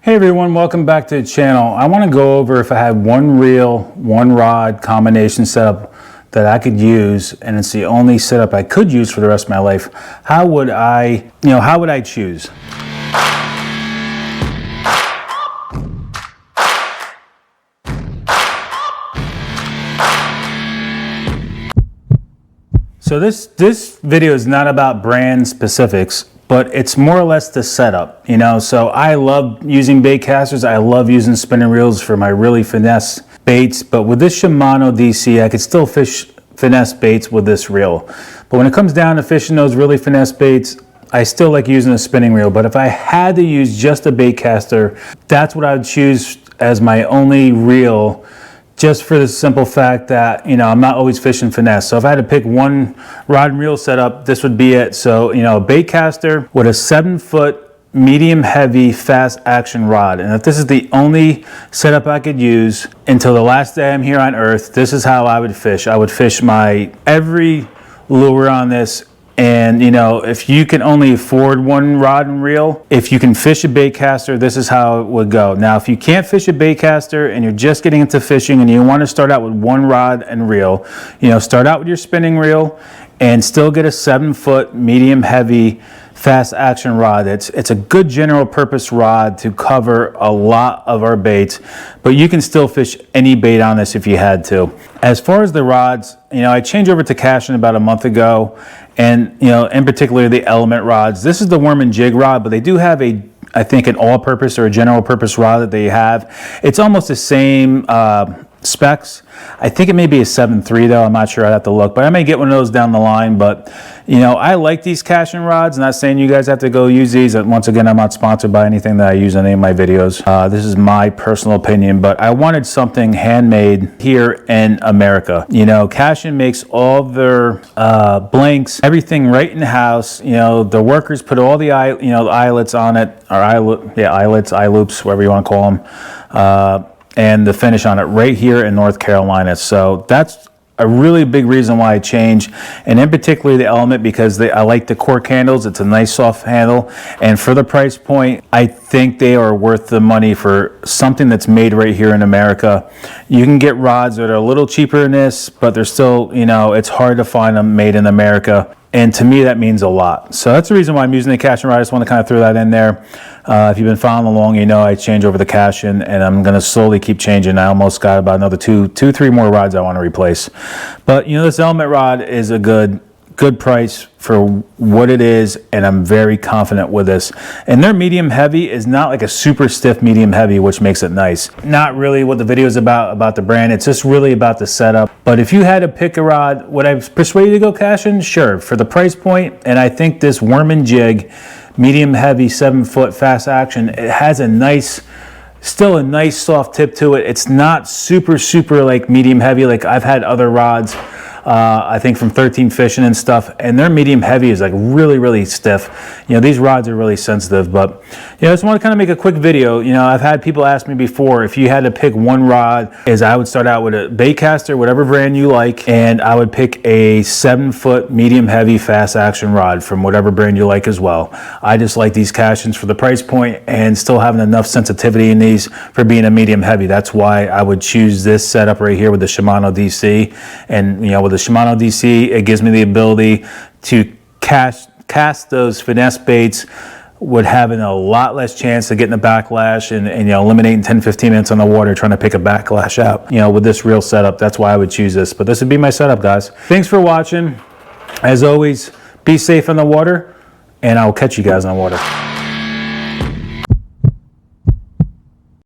Hey everyone, welcome back to the channel. I want to go over if I had one reel, one rod combination setup that I could use, and it's the only setup I could use for the rest of my life. How would I choose? So this video is not about brand specifics, but it's more or less the setup, so I love using bait casters. I love using spinning reels for my really finesse baits, but with this Shimano DC, I could still fish finesse baits with this reel. But when it comes down to fishing those really finesse baits, I still like using a spinning reel. But if I had to use just a bait caster, that's what I would choose as my only reel, just for the simple fact that, I'm not always fishing finesse. So if I had to pick one rod and reel setup, this would be it. So, a bait caster with a 7-foot medium heavy fast action rod. And if this is the only setup I could use until the last day I'm here on earth, this is how I would fish. I would fish my every lure on this. And if you can only afford one rod and reel, if you can fish a bait caster, this is how it would go. Now, if you can't fish a bait caster and you're just getting into fishing and you want to start out with one rod and reel, start out with your spinning reel and still get a 7-foot medium heavy fast action rod. It's a good general purpose rod to cover a lot of our baits, but you can still fish any bait on this if you had to. As far as the rods, I changed over to Cashion about a month ago, and in particular the element rods. This is the worm and jig rod, but they do have I think an all-purpose or a general purpose rod that they have. It's almost the same specs. I think it may be a 7.3 though. I'm not sure. I'd have to look, but I may get one of those down the line. But I like these Cashion rods. Not saying you guys have to go use these. Once again, I'm not sponsored by anything that I use in any of my videos. This is my personal opinion, but I wanted something handmade here in America. Cashion makes all their blanks, everything right in the house. The workers put all the eyelets on it, or eyelets, eye loops, whatever you want to call them. And the finish on it right here in North Carolina. So that's a really big reason why I changed, and in particular the element, because I like the cork handles. It's a nice soft handle, and for the price point, I think they are worth the money for something that's made right here in America. You can get rods that are a little cheaper than this, but they're still, it's hard to find them made in America. And to me, that means a lot. So that's the reason why I'm using the Cashion rod. I just want to kind of throw that in there. If you've been following along, I change over the Cashion, and I'm going to slowly keep changing. I almost got about another three more rods I want to replace. But, this element rod is a good price for what it is, and I'm very confident with this. And their medium heavy is not like a super stiff medium heavy, which makes it nice. Not really what the video is about the brand. It's just really about the setup. But if you had to pick a rod, would I persuade you to go Cashion? Sure, for the price point. And I think this worm and jig medium heavy 7-foot fast action, it has still a nice soft tip to it. It's not super like medium heavy like I've had other rods, I think from 13 Fishing and stuff, and their medium heavy is like really stiff. These rods are really sensitive. But I just want to kind of make a quick video. I've had people ask me before, if you had to pick one rod, I would start out with a bait caster, whatever brand you like, and I would pick a 7-foot medium heavy fast action rod from whatever brand you like as well. I just like these Cashions for the price point and still having enough sensitivity in these for being a medium heavy. That's why I would choose this setup right here with the Shimano DC. And with the Shimano DC, it gives me the ability to cast those finesse baits with having a lot less chance of getting a backlash and eliminating 10-15 minutes on the water trying to pick a backlash out. With this real setup, that's why I would choose this. But this would be my setup, guys. Thanks for watching. As always, be safe on the water, and I'll catch you guys on water.